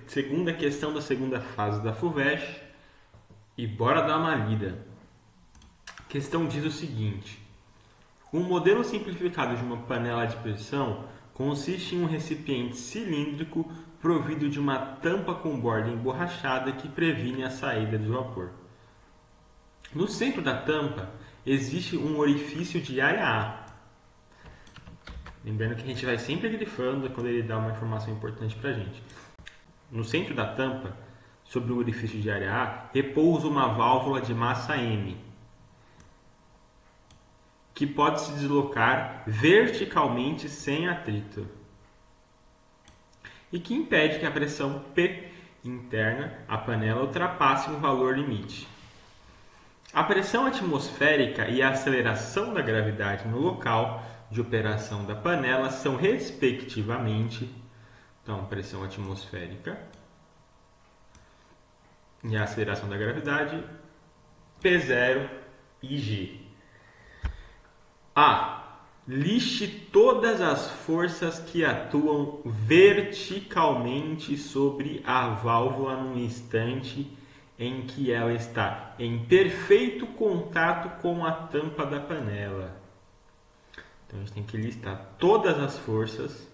segunda questão da segunda fase da FUVEST e bora dar uma lida. A questão diz o seguinte: um modelo simplificado de uma panela de pressão consiste em um recipiente cilíndrico provido de uma tampa com borda emborrachada que previne a saída do vapor. No centro da tampa existe um orifício de área A. Lembrando que a gente vai sempre grifando quando ele dá uma informação importante para a gente. No centro da tampa, sobre o orifício de área A, repousa uma válvula de massa M, que pode se deslocar verticalmente sem atrito, e que impede que a pressão P interna à panela ultrapasse um valor limite. A pressão atmosférica e a aceleração da gravidade no local de operação da panela são, respectivamente, então, pressão atmosférica e a aceleração da gravidade, P0 e G. A. Liste todas as forças que atuam verticalmente sobre a válvula no instante em que ela está em perfeito contato com a tampa da panela. Então a gente tem que listar todas as forças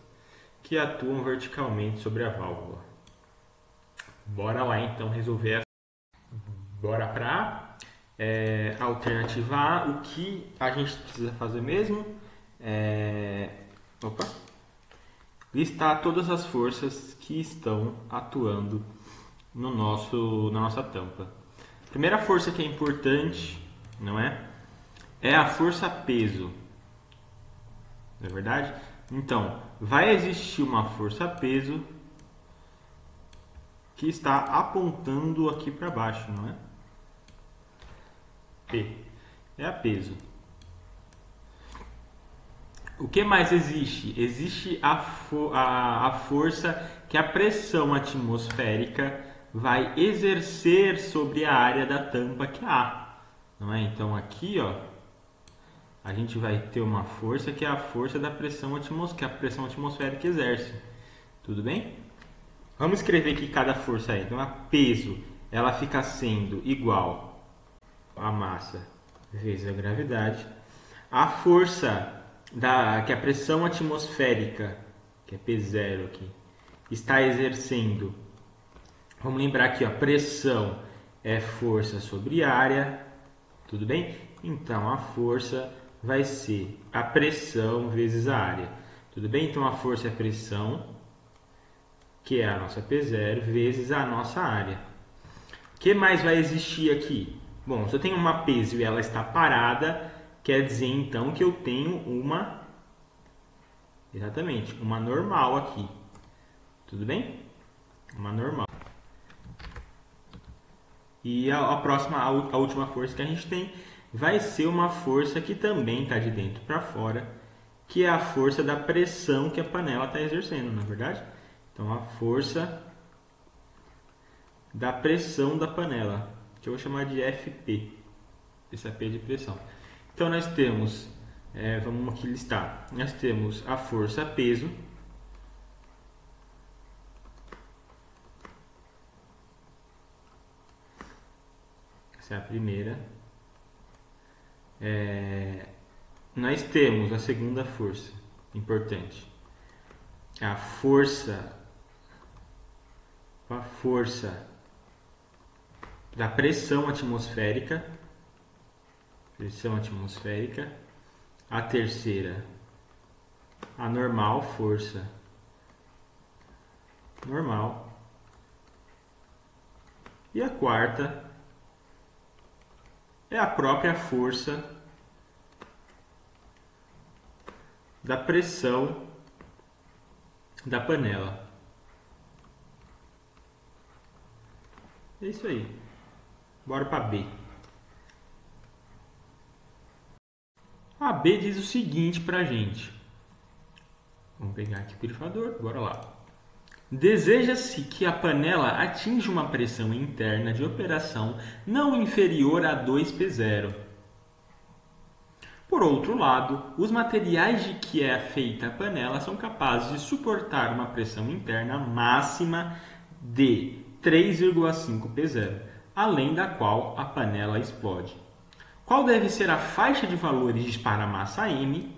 que atuam verticalmente sobre a válvula. Bora lá então resolver essa. Bora para a alternativa A. O que a gente precisa fazer mesmo listar todas as forças que estão atuando na nossa tampa. A primeira força que é importante, não é? É a força peso. Não é verdade? Então, vai existir uma força peso que está apontando aqui para baixo, não é? P é a peso. O que mais existe? Existe a força que a pressão atmosférica vai exercer sobre a área da tampa que há, não é? Então aqui, ó, a gente vai ter uma força que é a força da pressão que a pressão atmosférica exerce. Tudo bem? Vamos escrever aqui cada força aí. Então, a peso, ela fica sendo igual a massa vezes a gravidade. A força que a pressão atmosférica, que é P0 aqui, está exercendo. Vamos lembrar aqui, ó, pressão é força sobre área. Tudo bem? Então, a força vai ser a pressão vezes a área. Tudo bem? Então, a força é a pressão, que é a nossa P0, vezes a nossa área. O que mais vai existir aqui? Bom, se eu tenho uma peso e ela está parada, quer dizer então que eu tenho uma normal aqui. Tudo bem? Uma normal. E a última força que a gente tem vai ser uma força que também está de dentro para fora, que é a força da pressão que a panela está exercendo, não é verdade? Então, a força da pressão da panela, que eu vou chamar de FP. Esse é P de pressão. Então, nós temos, vamos aqui listar, nós temos a força peso, essa é a primeira. Nós temos a segunda força, importante, a força da pressão atmosférica. A terceira, a normal, força normal. E a quarta é a própria força da pressão da panela. É isso aí. Bora para B. A B diz o seguinte para a gente. Vamos pegar aqui o grifador, bora lá. Deseja-se que a panela atinja uma pressão interna de operação não inferior a 2P0. Por outro lado, os materiais de que é feita a panela são capazes de suportar uma pressão interna máxima de 3,5 P0, além da qual a panela explode. Qual deve ser a faixa de valores para a massa M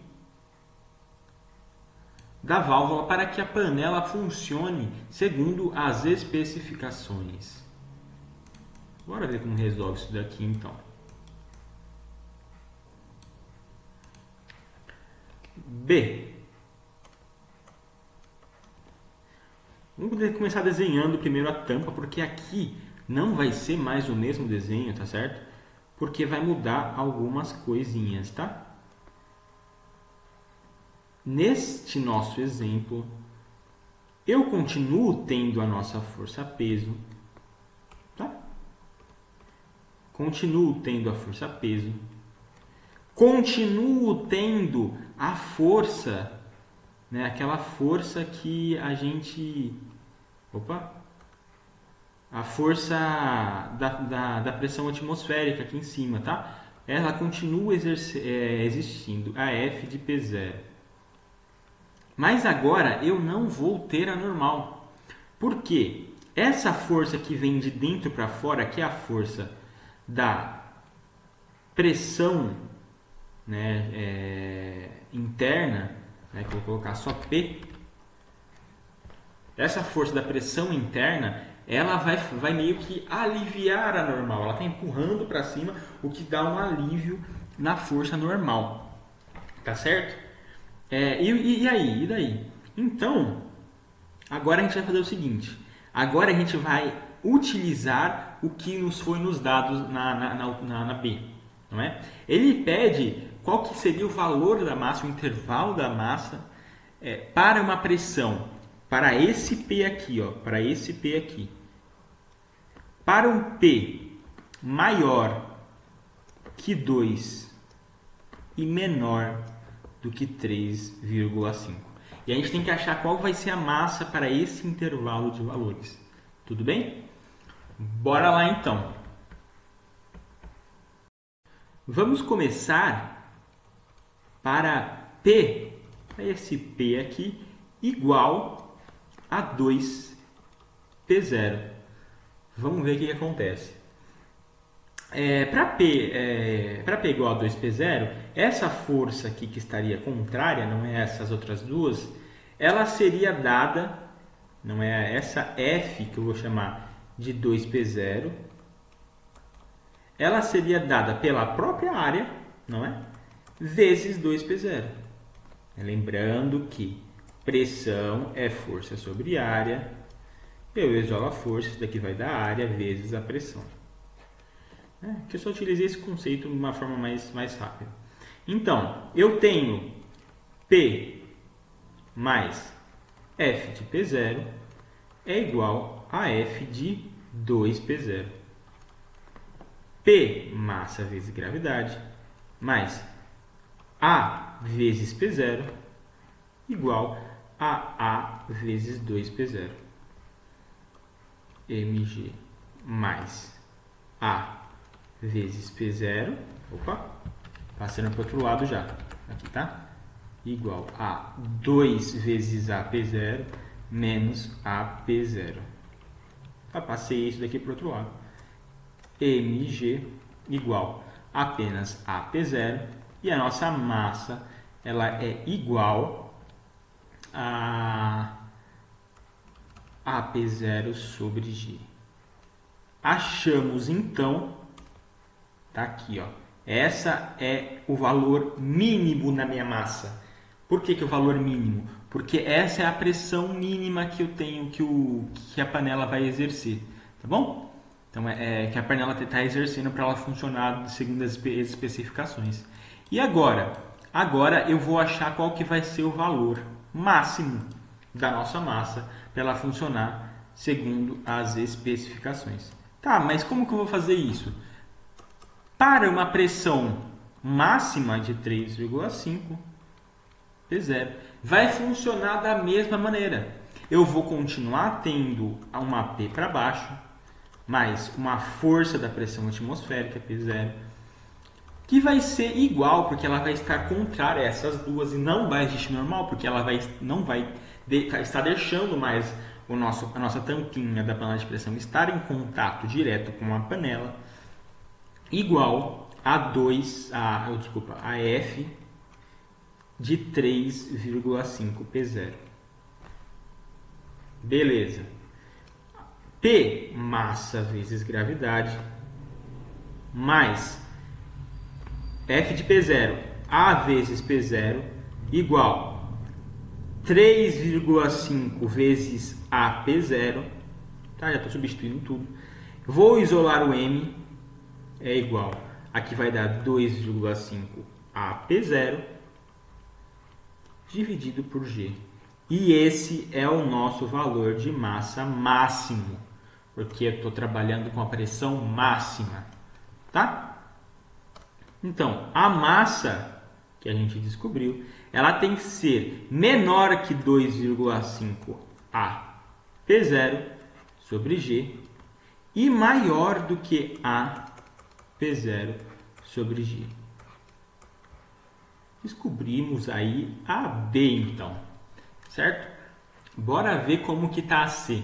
da válvula para que a panela funcione segundo as especificações? Bora ver como resolve isso daqui então. B. Vamos começar desenhando primeiro a tampa, porque aqui não vai ser mais o mesmo desenho, tá certo? Porque vai mudar algumas coisinhas, tá? Neste nosso exemplo, eu continuo tendo a nossa força-peso, tá? Continuo tendo a força-peso. Continuo tendo a força, né? Aquela força que a gente... Opa! A força da pressão atmosférica aqui em cima, tá? Ela continua existindo, a F de P0. Mas agora eu não vou ter a normal. Por quê? Essa força que vem de dentro para fora, que é a força da pressão, né, interna, né, que eu vou colocar só P. Essa força da pressão interna, ela vai meio que aliviar a normal. Ela está empurrando para cima, o que dá um alívio na força normal. Tá certo? E aí? E daí? Então, agora a gente vai fazer o seguinte. Agora a gente vai utilizar o que nos dados na B. Não é? Ele pede qual que seria o valor da massa, o intervalo da massa para uma pressão, para esse P aqui, ó, para esse P aqui. Para um P maior que 2 e menor do que 3,5. E a gente tem que achar qual vai ser a massa para esse intervalo de valores. Tudo bem? Bora lá então. Vamos começar para P, esse P aqui, igual a 2P0. Vamos ver o que acontece. Para P igual a 2P0, essa força aqui que estaria contrária, não é essas outras duas, ela seria dada, não é essa F que eu vou chamar de 2P0, ela seria dada pela própria área, não é? Vezes 2P0. Lembrando que pressão é força sobre área, eu isolo a força, isso daqui vai dar área vezes a pressão. Que eu só utilizei esse conceito de uma forma mais rápida. Então, eu tenho P mais F de P0 é igual a F de 2P0. P, massa vezes gravidade, mais A vezes P0 igual a vezes 2P0. mg mais A vezes P0, opa, passando para o outro lado já, aqui tá? Igual a 2 vezes AP0 menos AP0. Passei isso daqui para o outro lado. mg igual apenas AP0 e a nossa massa ela é igual a AP0 sobre G. Achamos então, tá aqui, ó. Essa é o valor mínimo na minha massa. Por que o valor mínimo? Porque essa é a pressão mínima que eu tenho, que a panela vai exercer, tá bom? Então, que a panela está exercendo para ela funcionar segundo as especificações. E agora? Agora eu vou achar qual que vai ser o valor máximo da nossa massa para ela funcionar segundo as especificações. Tá, mas como que eu vou fazer isso? Para uma pressão máxima de 3,5 P0, vai funcionar da mesma maneira. Eu vou continuar tendo uma P para baixo, mais uma força da pressão atmosférica, P0, que vai ser igual, porque ela vai estar contrária a essas duas e não vai existir normal, porque ela não vai estar deixando mais a nossa tampinha da panela de pressão estar em contato direto com a panela, igual a a F de 3,5 P0. Beleza. P, massa vezes gravidade, mais F de P0, A vezes P0, igual 3,5 vezes AP0, tá? Já estou substituindo tudo. Vou isolar o M, é igual, aqui vai dar 2,5 AP0 dividido por G. E esse é o nosso valor de massa máximo, porque eu estou trabalhando com a pressão máxima, tá? Então, a massa que a gente descobriu, ela tem que ser menor que 2,5 A P0 sobre G e maior do que A P0 sobre G. Descobrimos aí a B, então, certo? Bora ver como que tá a C.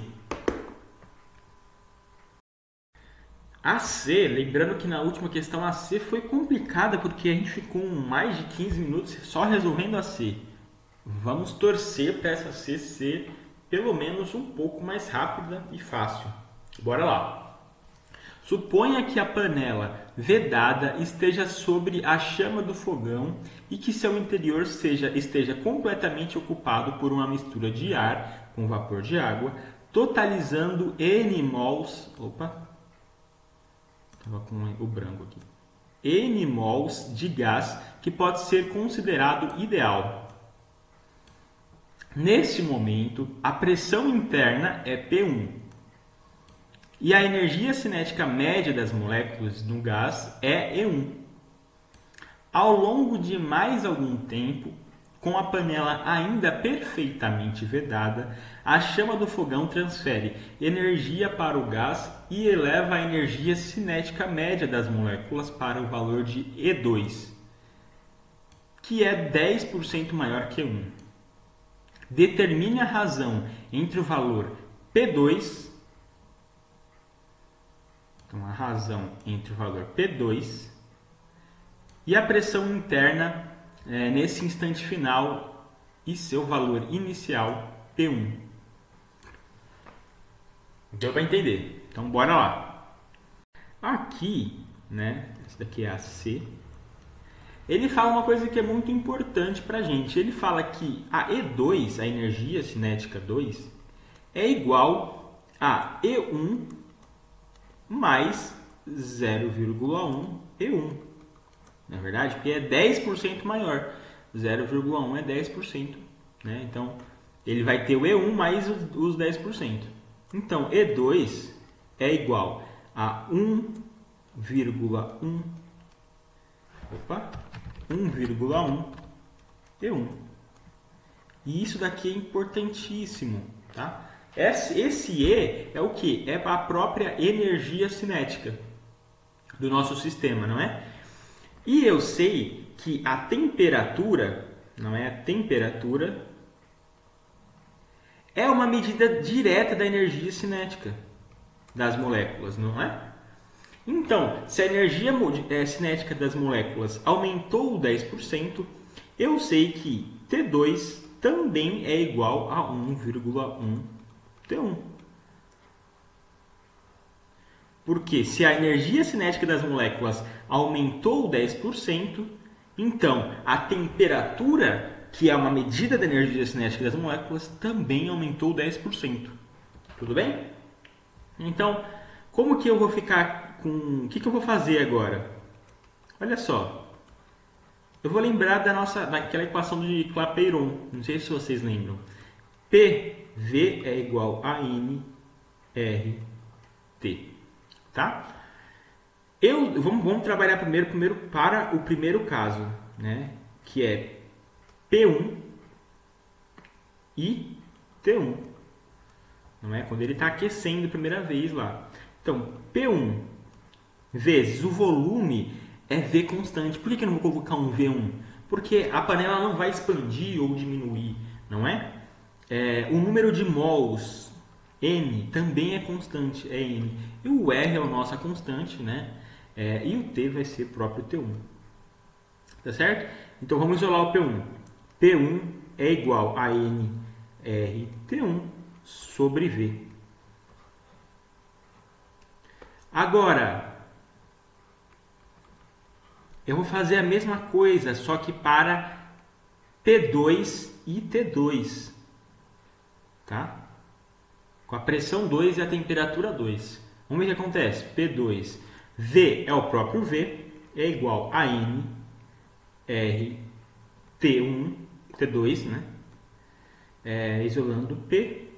A C, lembrando que na última questão a C foi complicada porque a gente ficou mais de 15 minutos só resolvendo a C. Vamos torcer para essa C ser pelo menos um pouco mais rápida e fácil. Bora lá. Suponha que a panela vedada esteja sobre a chama do fogão e que seu interior esteja completamente ocupado por uma mistura de ar com vapor de água, totalizando N mols... Opa! Estava com o branco aqui. N mols de gás que pode ser considerado ideal. Neste momento, a pressão interna é P1 e a energia cinética média das moléculas no gás é E1. Ao longo de mais algum tempo, com a panela ainda perfeitamente vedada, a chama do fogão transfere energia para o gás e eleva a energia cinética média das moléculas para o valor de E2, que é 10% maior que E1. Determine a razão entre o valor P2, então a razão entre o valor P2 e a pressão interna nesse instante final e seu valor inicial P1. Deu para entender? Então bora lá. Aqui, né, esse daqui é a C. Ele fala uma coisa que é muito importante para a gente. Ele fala que a E2, a energia cinética 2, é igual a E1 mais 0,1 E1. Na verdade, porque é 10% maior. 0,1 é 10%. Né? Então, ele vai ter o E1 mais os 10%. Então, E2 é igual a 1,1 E1. E isso daqui é importantíssimo, tá? Esse E é o que? É a própria energia cinética do nosso sistema, não é? E eu sei que a temperatura, não é? A temperatura é uma medida direta da energia cinética das moléculas, não é? Então, se a energia cinética das moléculas aumentou 10%, eu sei que T2 também é igual a 1,1 T1. Porque se a energia cinética das moléculas aumentou 10%, então a temperatura, que é uma medida da energia cinética das moléculas, também aumentou 10%. Tudo bem? Então, como que eu vou ficar com... O que eu vou fazer agora? Olha só. Eu vou lembrar daquela equação de Clapeyron. Não sei se vocês lembram. PV é igual a nRT. Tá? Vamos trabalhar primeiro para o primeiro caso, né? Que é P1 e T1. Não é? Quando ele está aquecendo a primeira vez lá. Então, P1 vezes o volume é V constante. Por que eu não vou colocar um V1? Porque a panela não vai expandir ou diminuir, não é? O número de mols N também é constante, é N. E o R é a nossa constante, né? E o T vai ser próprio T1. Tá certo? Então vamos isolar o P1. P1 é igual a N R T1 sobre V. Agora, eu vou fazer a mesma coisa, só que para P2 e T2. Tá? Com a pressão 2 e a temperatura 2. Vamos ver o que acontece. P2, V é o próprio V, é igual a N, R, T1, T2, né? Isolando P,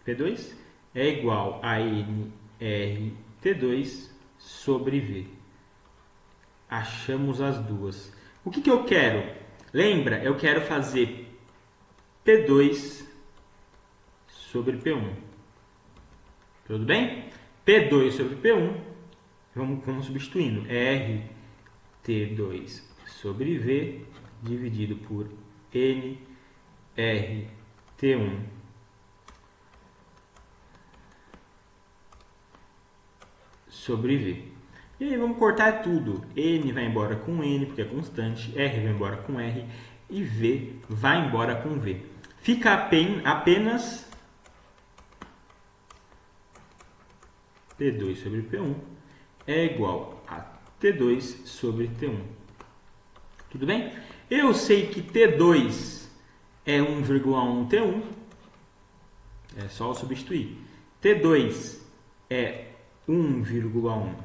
P2, é igual a N, R, T2 sobre V. Achamos as duas. O que eu quero? Lembra, eu quero fazer P2 sobre P1. Tudo bem? P2 sobre P1, vamos substituindo. R T2 sobre V dividido por N R T1 sobre V. E aí vamos cortar tudo. N vai embora com N, porque é constante. R vai embora com R. E V vai embora com V. Fica apenas P2 sobre P1 é igual a T2 sobre T1. Tudo bem? Eu sei que T2 é 1,1 T1. É só eu substituir. T2 é 1,1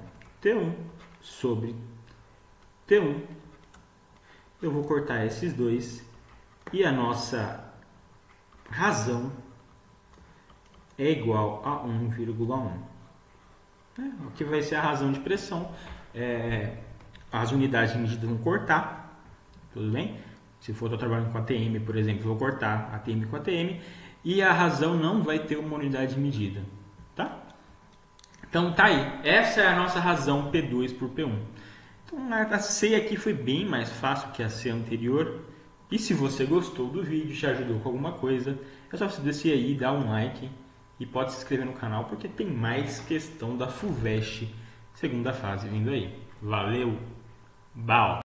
T1 sobre T1. Eu vou cortar esses dois. E a nossa razão é igual a 1,1. O que vai ser a razão de pressão. As unidades de medida vão cortar. Tudo bem? Se for estou trabalhando com ATM, por exemplo, vou cortar ATM com ATM. E a razão não vai ter uma unidade de medida. Tá? Então tá aí. Essa é a nossa razão P2 por P1. Então a C aqui foi bem mais fácil que a C anterior. E se você gostou do vídeo, te ajudou com alguma coisa, é só você descer aí, dar um like e pode se inscrever no canal porque tem mais questão da FUVEST segunda fase vindo aí. Valeu! Bau!